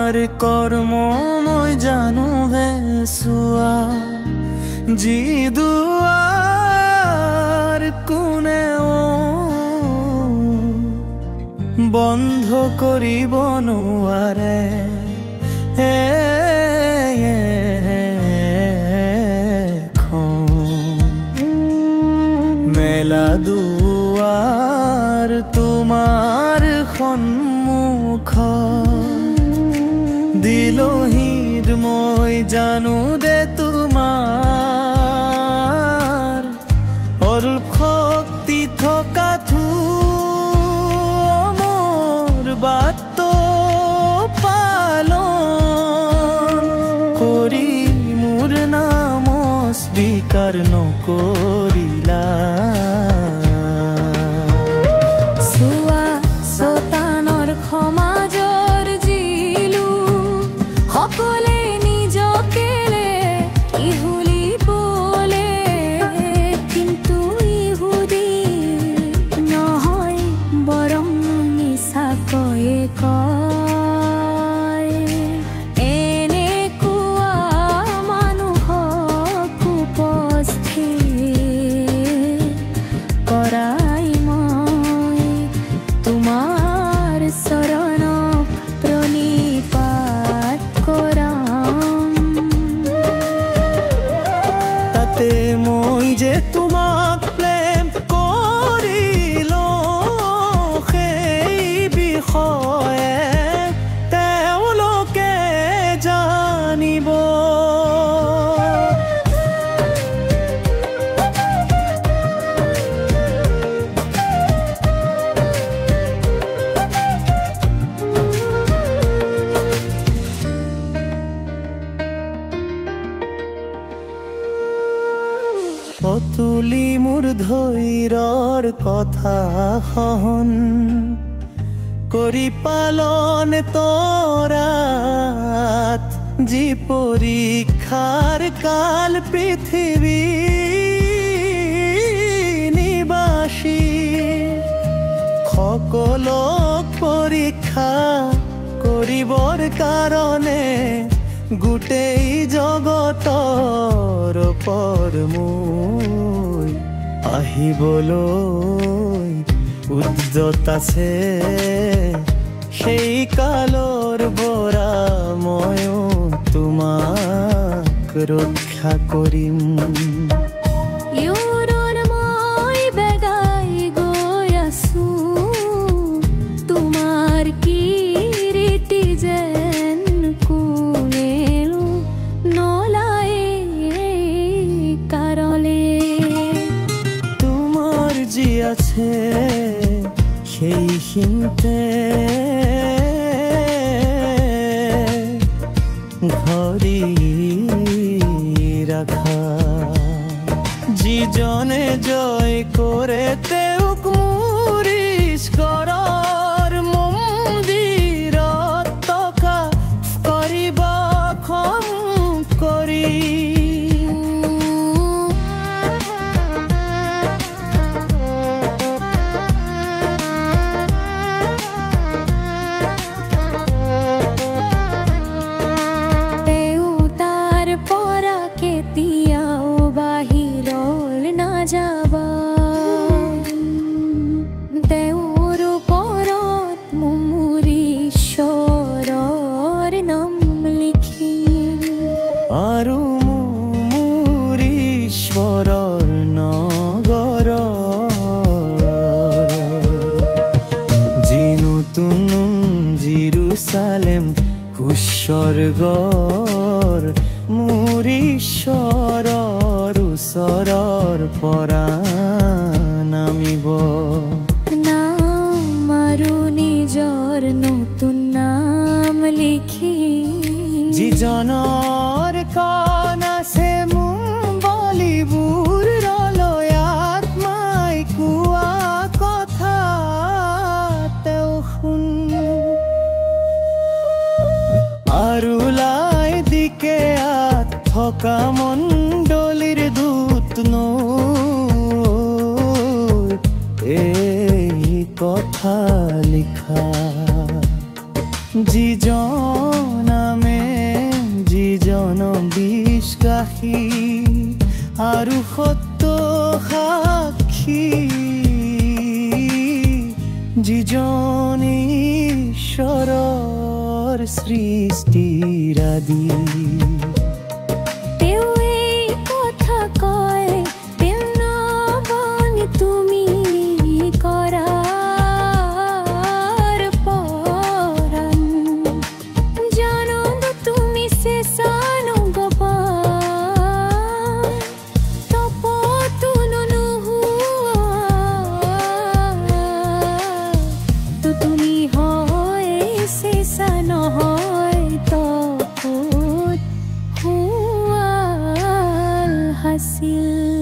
তোমাৰ কৰ্ম মই জানো বেচোৱা যি দুৱাৰ কোনেও বন্ধ কৰিব নোৱাৰে মেলা দুৱাৰ তোমাৰ সন্মুখত দিলহিৰ মই জানো দে তোমাৰ অলপ শক্তি থকাতো মোৰ বাট পালন কৰি মোৰ নাম স্বীকাৰ নকৰিলা মই যে তোমাক প্ৰেম কৰিলো সেই বিষয়ে তেওঁলোকে জানিব তুলি মোৰ ধৈৰ্যৰ কথা সহন কৰি পালন তৰাত যি পৰীক্ষাৰ কাল পৃথিৱী নিবাসী সকলক পৰীক্ষা কৰিবৰ কাৰণে গোটেই জগতৰ পৰমৈ আহিবলৈ উদ্যত আছে সেই কালৰ পৰা ময়ো তোমাক ৰক্ষা কৰিম আছে সেইখিনিতে ধৰি ৰাখা যিজনে জয় কৰে তেওঁক মোৰ ঈশ্বৰৰ মন্দিৰত টকা কৰিব খং কৰি আৰু মোৰ ঈশ্বৰৰ নগৰ যি নতুন জেৰুজালেম উৎসৰ্গৰ মোৰ ঈশ্বৰৰ ওচৰৰ পৰা নামিব নাম আৰু নিজৰ নতুন নাম লিখি যিজনৰ কণ আছে বলিবোৰ ৰলৈ আত্মাই কোৱা কথা তেওঁ শুন আৰু লাই দিকে থকা মণ্ডলীৰ দূত এই কথা লিখা যিজন সৃষ্টিৰ আদি তেওঁ এই কথা কয় তেওঁ নবনি তুমি কৰাৰ পৰাণ জানো তুমি চেচানো গপান তপতুনো নোহোৱা তো তুমি হয় চেচা নহয় তপত হোৱাল হাছিল